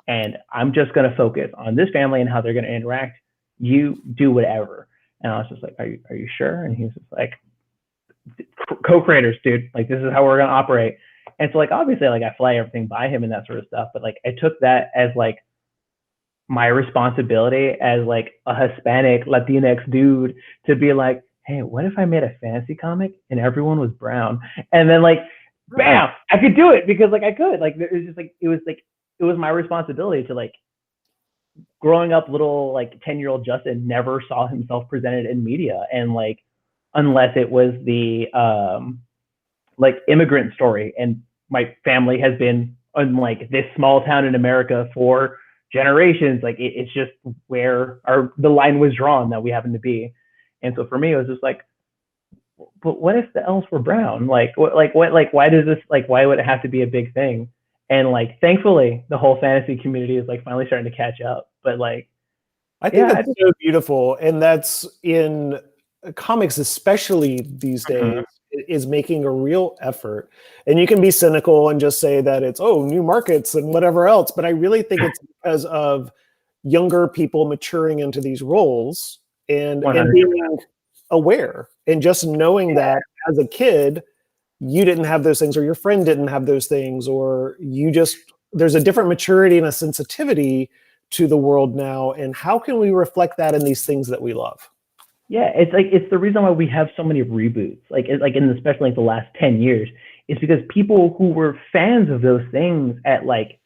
and I'm just going to focus on this family and how they're going to interact. You do whatever. And I was just like, are you sure? And he's just like, co-creators, dude, like this is how we're going to operate. And so like obviously like I fly everything by him and that sort of stuff, but like I took that as like my responsibility as like a Hispanic Latinx dude to be like, hey, what if I made a fantasy comic and everyone was brown? And then like bam, I could do it because like I could. Like it was just like it was my responsibility to like growing up little like 10-year-old Justin never saw himself presented in media and like unless it was the like immigrant story and my family has been in like this small town in America for generations like it's just where the line was drawn that we happen to be and so for me it was just like but what if the elves were brown like what why does this like why would it have to be a big thing and like thankfully the whole fantasy community is like finally starting to catch up but like I think that's so beautiful, and that's in comics, especially these days, is making a real effort. And you can be cynical and just say that it's new markets and whatever else, but I really think it's because of younger people maturing into these roles and being aware and just knowing that as a kid you didn't have those things or your friend didn't have those things or there's a different maturity and a sensitivity to the world now, and how can we reflect that in these things that we love? Yeah, it's the reason why we have so many reboots, like in especially like the last 10 years, is because people who were fans of those things at like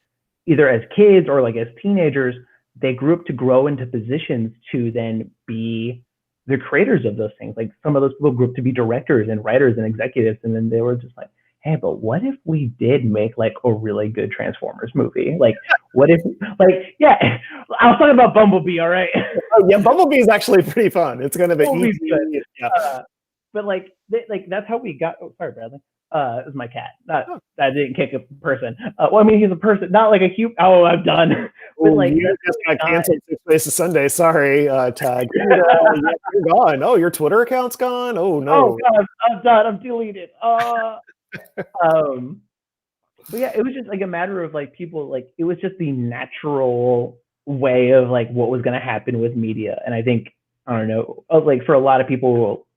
either as kids or like as teenagers, they grew up to grow into positions to then be the creators of those things. Like some of those people grew up to be directors and writers and executives, and then they were just like, hey, but what if we did make like a really good Transformers movie? Like, what if, like, yeah, I was talking about Bumblebee, all right? Yeah, Bumblebee is actually pretty fun. It's kind of an easy, but like that's how we got. Oh, sorry, Bradley. It was my cat. That didn't kick a person. Well, I mean, he's a person, not like a cute. Oh, I'm done. But like, you just got canceled 6 days to Sunday. Sorry, Tag. You're gone. Oh, your Twitter account's gone. Oh no. Oh God, I'm done. I'm deleted. But yeah, it was just like a matter of like people like it was just the natural way of like what was going to happen with media, and I think I don't know, like for a lot of people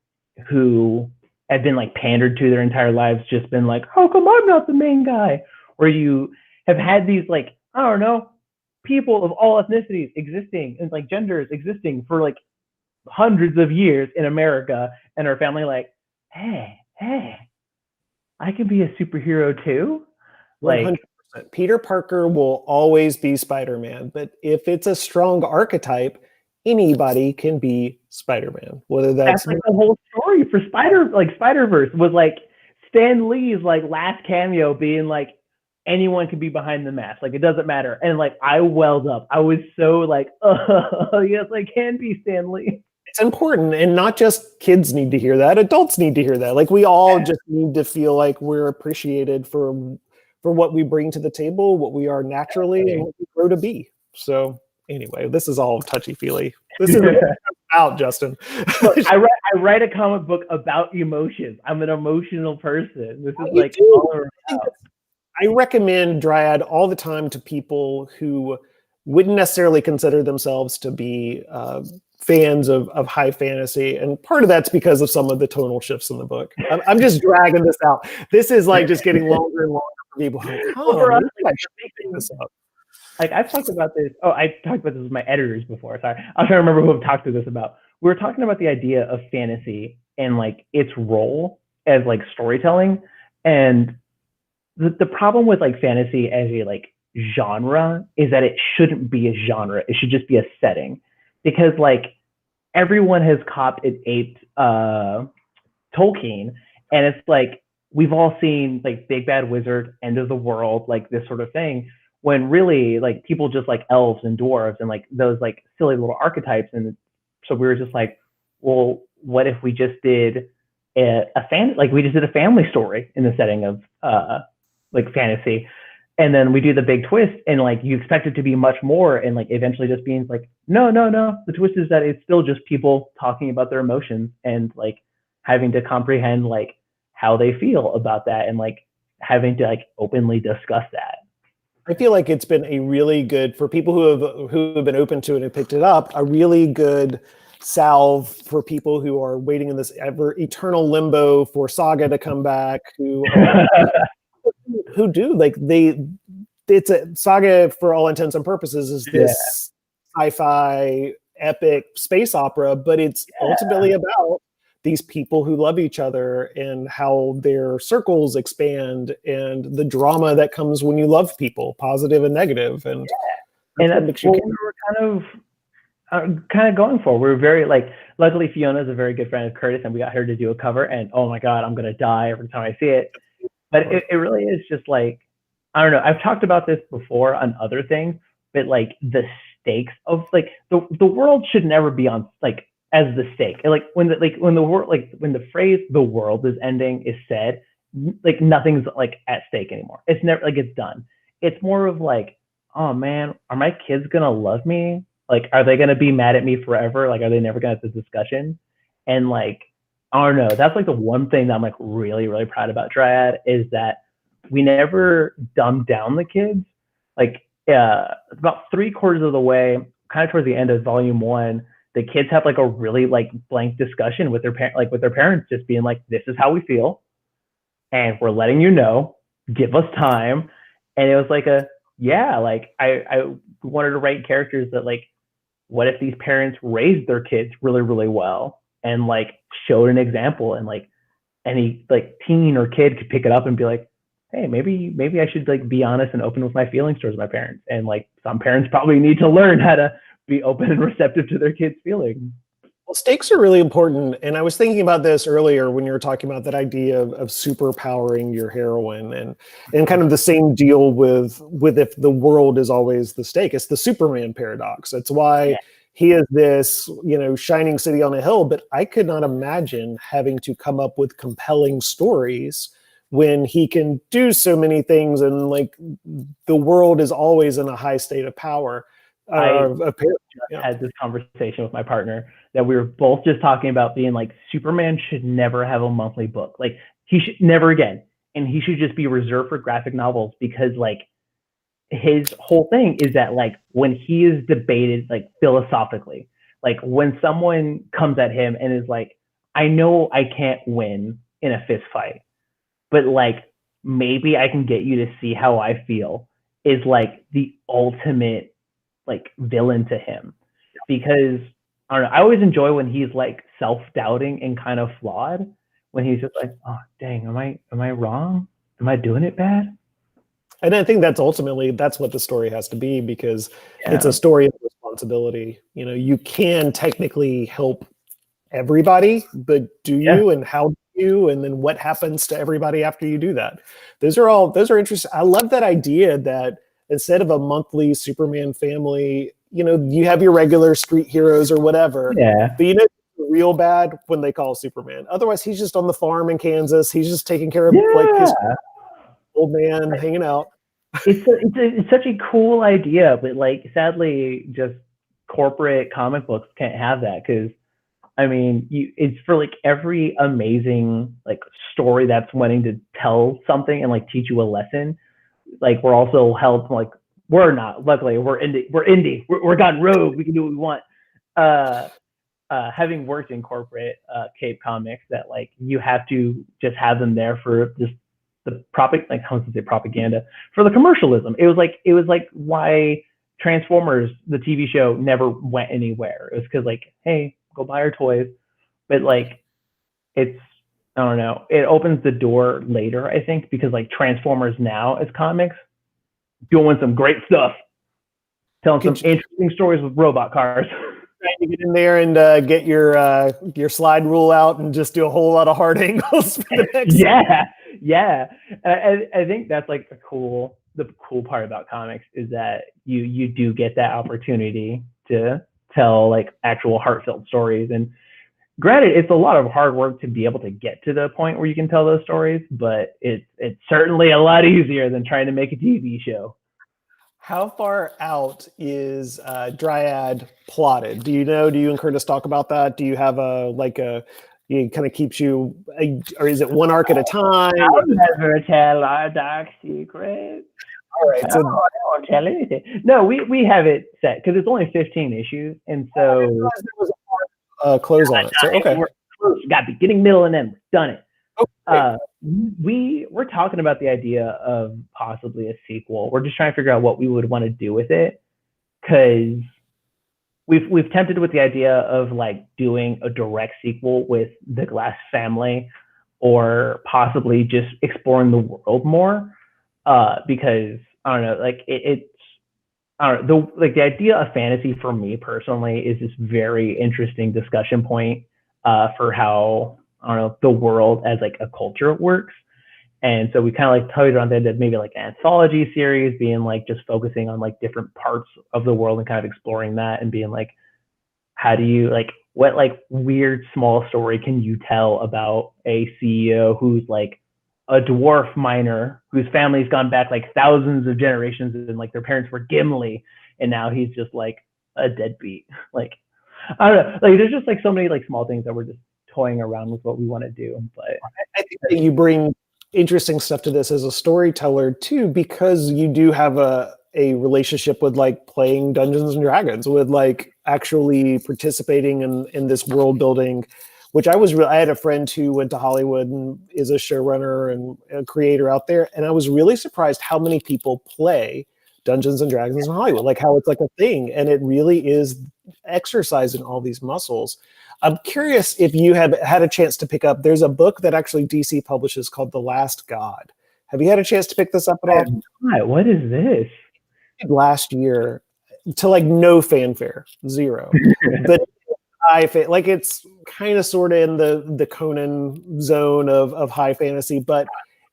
who have been like pandered to their entire lives, just been like, how come I'm not the main guy? Or you have had these like I don't know, people of all ethnicities existing and like genders existing for like hundreds of years in America, and our family like, hey, I can be a superhero too. 100%. Peter Parker will always be Spider-Man, but if it's a strong archetype, anybody can be Spider-Man. Whether that's like the whole story for Spider-Verse was like Stan Lee's like last cameo being like anyone can be behind the mask, like it doesn't matter. And like I welled up. I was so like, oh yes, I can be Stan Lee. It's important, and not just kids need to hear that, adults need to hear that. Like we all just need to feel like we're appreciated for what we bring to the table, what we are naturally, and what we grow to be. So anyway, this is all touchy-feely. This is about Justin. Look, I write a comic book about emotions. I'm an emotional person. This is like all around. I recommend Dryad all the time to people who wouldn't necessarily consider themselves to be fans of high fantasy, and part of that's because of some of the tonal shifts in the book. I'm just dragging this out. This is like just getting longer and longer for people. Like I've talked about this. Oh, I talked about this with my editors before. Sorry, I'm trying to remember who I've talked to this about. We were talking about the idea of fantasy and like its role as like storytelling, and the problem with like fantasy as a like genre is that it shouldn't be a genre. It should just be a setting, because like everyone has copped and aped Tolkien, and it's like we've all seen like Big Bad Wizard, End of the World, like this sort of thing, when really like people just like elves and dwarves and like those like silly little archetypes. And so we were just like, well, what if we just did we just did a family story in the setting of like fantasy, and then we do the big twist, and like you expect it to be much more, and like eventually just being like, no, the twist is that it's still just people talking about their emotions and like having to comprehend like how they feel about that, and like having to like openly discuss that. I feel like it's been a really good, for people who have been open to it and picked it up, a really good salve for people who are waiting in this eternal limbo for Saga to come back, who do like it's a Saga for all intents and purposes is this sci-fi epic space opera, but it's ultimately about these people who love each other and how their circles expand and the drama that comes when you love people, positive and negative. And that's what we were kind of going for. We were very like, luckily Fiona is a very good friend of Curtis, and we got her to do a cover, and oh my God, I'm going to die every time I see it. But it really is just like, I don't know. I've talked about this before on other things, but like the stakes of like the world should never be on like as the stake. And like when the world, like when the phrase "the world is ending" is said, like nothing's like at stake anymore. It's never like it's done. It's more of like, oh man, are my kids gonna love me? Like, are they gonna be mad at me forever? Like, are they never gonna have this discussion? And like, I don't know. That's like the one thing that I'm like really, really proud about Dryad is that we never dumbed down the kids. Like, about 3/4 of the way, kind of towards the end of volume 1, the kids have like a really like blank discussion with their parents, just being like, "This is how we feel, and we're letting you know. Give us time." And it was like like I wanted to write characters that like, what if these parents raised their kids really, really well and like showed an example, and like any like teen or kid could pick it up and be like, hey, maybe I should like be honest and open with my feelings towards my parents. And like some parents probably need to learn how to be open and receptive to their kids' feelings. Well, stakes are really important. And I was thinking about this earlier when you were talking about that idea of superpowering your heroine, and kind of the same deal with if the world is always the stake. It's the Superman paradox. That's why he is this, shining city on a hill, but I could not imagine having to come up with compelling stories when he can do so many things, and like the world is always in a high state of power. I had this conversation with my partner that we were both just talking about being like, Superman should never have a monthly book. Like he should never again. And he should just be reserved for graphic novels, because like his whole thing is that like when he is debated like philosophically, like when someone comes at him and is like, I know I can't win in a fist fight, but like maybe I can get you to see how I feel, is like the ultimate like villain to him. Because I don't know, I always enjoy when he's like self-doubting and kind of flawed, when he's just like, oh dang, am I wrong? Am I doing it bad? And I think that's what the story has to be, because it's a story of responsibility. You can technically help everybody, but do you, and how do you, and then what happens to everybody after you do that? Those are interesting. I love that idea that instead of a monthly Superman family, you have your regular street heroes or whatever. Yeah. But real bad when they call Superman. Otherwise, he's just on the farm in Kansas. He's just taking care of like his old man, hanging out. It's such a cool idea, but like sadly, just corporate comic books can't have that, because I mean, it's for like every amazing like story that's wanting to tell something and like teach you a lesson. Like we're also held like, we're not, luckily we're indie, we're gone rogue, we can do what we want. Having worked in corporate Cape Comics, that like you have to just have them there for just the propaganda, for the commercialism. It was like why Transformers, the TV show, never went anywhere. It was because like, hey, go buy our toys. But like, it's, I don't know, it opens the door later, I think, because like Transformers now as comics doing some great stuff, telling some interesting stories with robot cars. Trying to get in there and get your slide rule out and just do a whole lot of hard angles for the next. Yeah. I think that's like the cool part about comics, is that you do get that opportunity to tell like actual heartfelt stories. And granted, it's a lot of hard work to be able to get to the point where you can tell those stories, but it's certainly a lot easier than trying to make a TV show. How far out is Dryad plotted? Do you and Curtis talk about that? Do you have it kind of keeps you, or is it one arc at a time? I'll never tell our dark secrets. All right, so I won't tell anything. No, we have it set because it's only 15 issues, and so there was a close on it. So okay, we're close. Got beginning, middle, and end. We've done it. Okay. We're talking about the idea of possibly a sequel. We're just trying to figure out what we would want to do with it, because we've tempted with the idea of like doing a direct sequel with the Glass family, or possibly just exploring the world more. Because I don't know, like it's I don't know, the idea of fantasy for me personally is this very interesting discussion point for how I don't know the world as like a culture works. And so we kind of like toyed around there that maybe like an anthology series being like just focusing on like different parts of the world and kind of exploring that and being like, how do you like what like weird small story can you tell about a CEO who's like a dwarf miner whose family's gone back like thousands of generations and like their parents were Gimli and now he's just like a deadbeat. Like I don't know. Like there's just like so many like small things that we're just toying around with what we want to do. But I think that you bring interesting stuff to this as a storyteller too, because you do have a relationship with like playing Dungeons and Dragons, with like actually participating in this world building, which I had a friend who went to Hollywood and is a showrunner and a creator out there, and I was really surprised how many people play Dungeons and Dragons in Hollywood, like how it's like a thing, and it really is exercising all these muscles. I'm curious if you have had a chance to pick up. There's a book that actually DC publishes called The Last God. Have you had a chance to pick this up at all? What is this? Last year, to like no fanfare, zero. But like it's kind of sort of in the Conan zone of high fantasy, but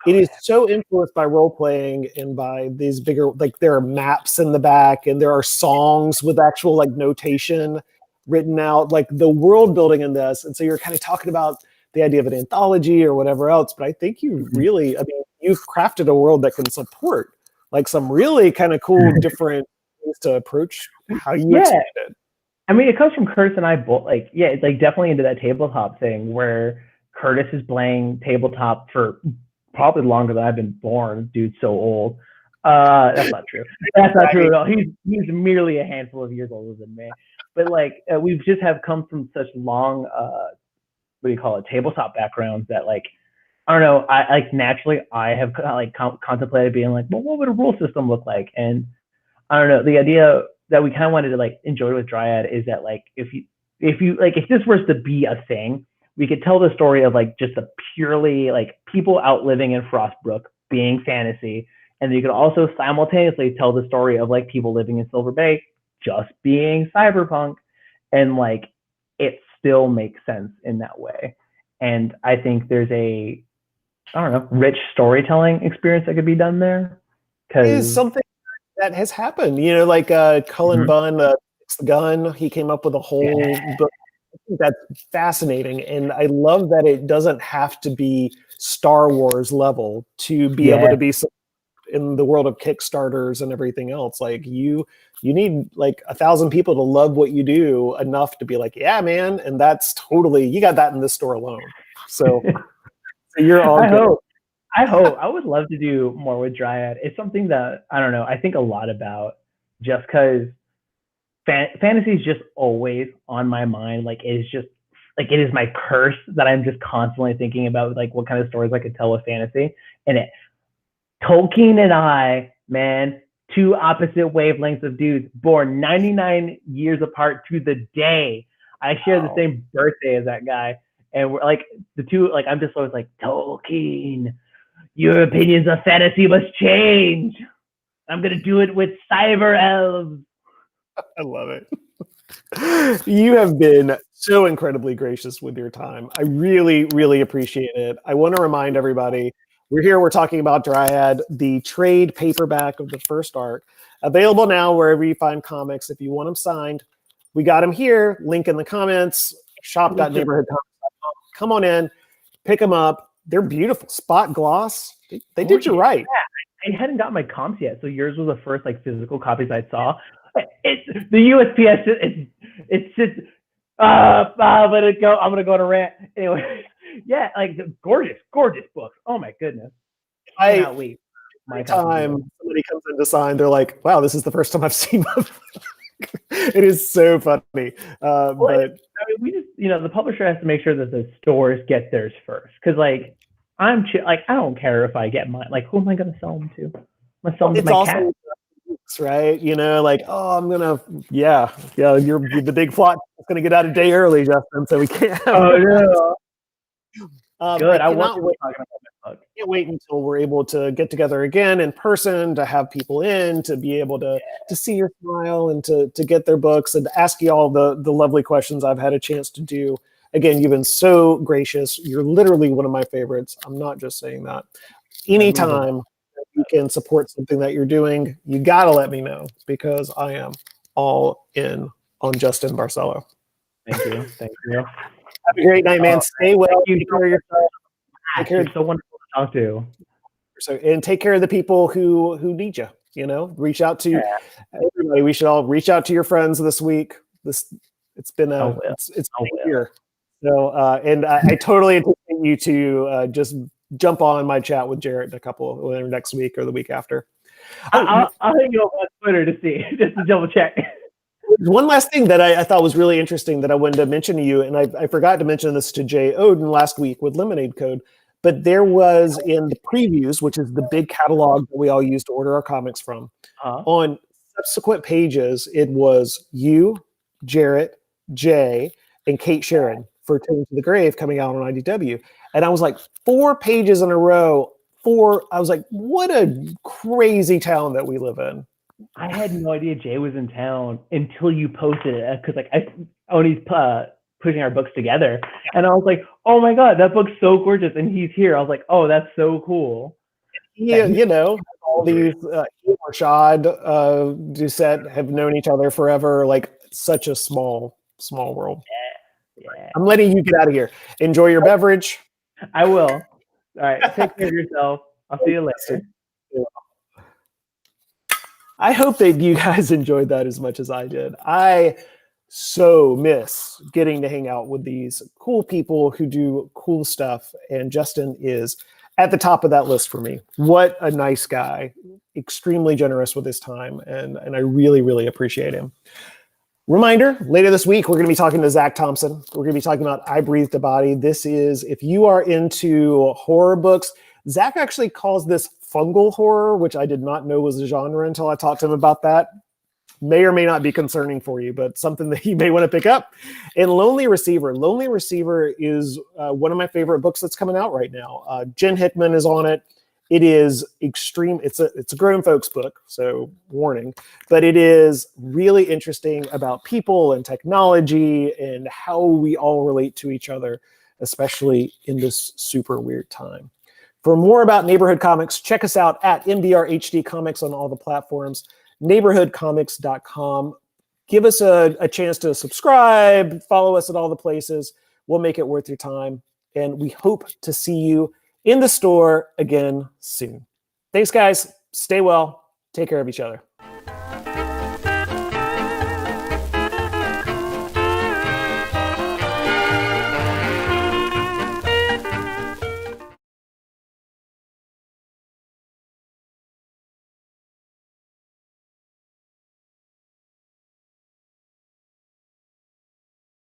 it is so influenced by role playing and by these bigger, like there are maps in the back and there are songs with actual like notation written out, like the world building in this. And so you're kind of talking about the idea of an anthology or whatever else, but I think you really, I mean, you've crafted a world that can support like some really kind of cool different ways to approach how you expand it. I mean, it comes from Curtis and I both. Like, yeah, it's like definitely into that tabletop thing where Curtis is playing tabletop for probably longer than I've been born. Dude's so old. That's not true. That's not true at all. He's merely a handful of years older than me. But like, we've just have come from such long, what do you call it, tabletop backgrounds that like, I don't know. I like naturally I have like contemplated being like, well, what would a rule system look like? And I don't know. The idea that we kind of wanted to like enjoy with Dryad is that like if this was to be a thing, we could tell the story of like just a purely like people outliving in Frostbrook being fantasy, and then you could also simultaneously tell the story of like people living in Silver Bay just being cyberpunk, and like it still makes sense in that way. And I think there's a rich storytelling experience that could be done there. It is something that has happened, you know, like Cullen Bunn, It's the Gun. He came up with a whole book. I think that's fascinating, and I love that it doesn't have to be Star Wars level to be able to be in the world of Kickstarters and everything else. Like you need like 1,000 people to love what you do enough to be like, yeah, man, and that's totally you got that in this store alone. So, you're all good. I hope. I would love to do more with Dryad. It's something that, I don't know, I think a lot about just because fantasy is just always on my mind. Like, it's just, like, it is my curse that I'm just constantly thinking about, like, what kind of stories I could tell with fantasy. And Tolkien and I, man, two opposite wavelengths of dudes, born 99 years apart to the day. I share the same birthday as that guy. And we're like, the two, like, I'm just always like, Tolkien, your opinions of fantasy must change. I'm going to do it with cyber elves. I love it. You have been so incredibly gracious with your time. I really, really appreciate it. I want to remind everybody, we're talking about Dryad, the trade paperback of the first arc, available now wherever you find comics. If you want them signed, we got them here. Link in the comments, shop.neighborhoodcomics.com. Come on in, pick them up. They're beautiful. Spot gloss. They did you right. Yeah. I hadn't got my comps yet, so yours was the first like physical copies I saw. It's the USPS. It's just I'm gonna go on a rant. Anyway, yeah, like gorgeous books. Oh my goodness. I cannot wait. Every time somebody comes in to sign, they're like, "Wow, this is the first time I've seen them." It is so funny. But I mean, we just, the publisher has to make sure that the stores get theirs first. Because like, I don't care if I get mine. Like, who am I going to sell them to? I'm going to sell them to my cat. books, right? You know, like, oh, you're the big plot is gonna get out a day early, Justin, so we can't have Oh no. I Good. I want cannot people wait. talking about my book. Can't wait until we're able to get together again in person, to have people in, to be able to see your smile and to get their books and to ask you all the lovely questions I've had a chance to do. Again, you've been so gracious. You're literally one of my favorites. I'm not just saying that. Anytime you can support something that you're doing, you got to let me know, because I am all in on Justin Barcelo. Thank you. Thank you. Have a great night, man. Stay well. Take care of yourself. You're so wonderful to talk to. And take care of the people who need you. You know, reach out to everybody. We should all reach out to your friends this week. It's been a year. So and I totally anticipate you to just jump on my chat with Jarrett in a couple next week or the week after. I'll hit you up on Twitter to see, just to double check. One last thing that I thought was really interesting that I wanted to mention to you, and I forgot to mention this to Jay Oden last week with Lemonade Code, but there was in the previews, which is the big catalog that we all use to order our comics from, on subsequent pages, it was you, Jarrett, Jay, and Kate Sharon for Turning to the Grave coming out on IDW. And I was like, 4 pages in a row. I was like, what a crazy town that we live in. I had no idea Jay was in town until you posted it, because like Oni's pushing our books together, and I was like, oh my god, that book's so gorgeous, and he's here. I was like, oh, that's so cool. Yeah, you know, all these Rashad, Doucette have known each other forever. Like, such a small world. Yeah. I'm letting you get out of here. Enjoy your beverage. I will. All right, take care of yourself. I'll see you later. I hope that you guys enjoyed that as much as I did. I so miss getting to hang out with these cool people who do cool stuff, and Justin is at the top of that list for me. What a nice guy, extremely generous with his time, and I really, really appreciate him. Reminder, later this week, we're going to be talking to Zach Thompson. We're going to be talking about I Breathed a Body. This is, if you are into horror books, Zach actually calls this fungal horror, which I did not know was a genre until I talked to him about that. May or may not be concerning for you, but something that you may want to pick up. And Lonely Receiver. Lonely Receiver is one of my favorite books that's coming out right now. Jen Hickman is on it. It is extreme. It's a grown folks book, so warning. But it is really interesting about people and technology and how we all relate to each other, especially in this super weird time. For more about Neighborhood Comics, check us out at NBRHD Comics on all the platforms, neighborhoodcomics.com. Give us a chance to subscribe, follow us at all the places. We'll make it worth your time. And we hope to see you in the store again soon. Thanks, guys. Stay well. Take care of each other.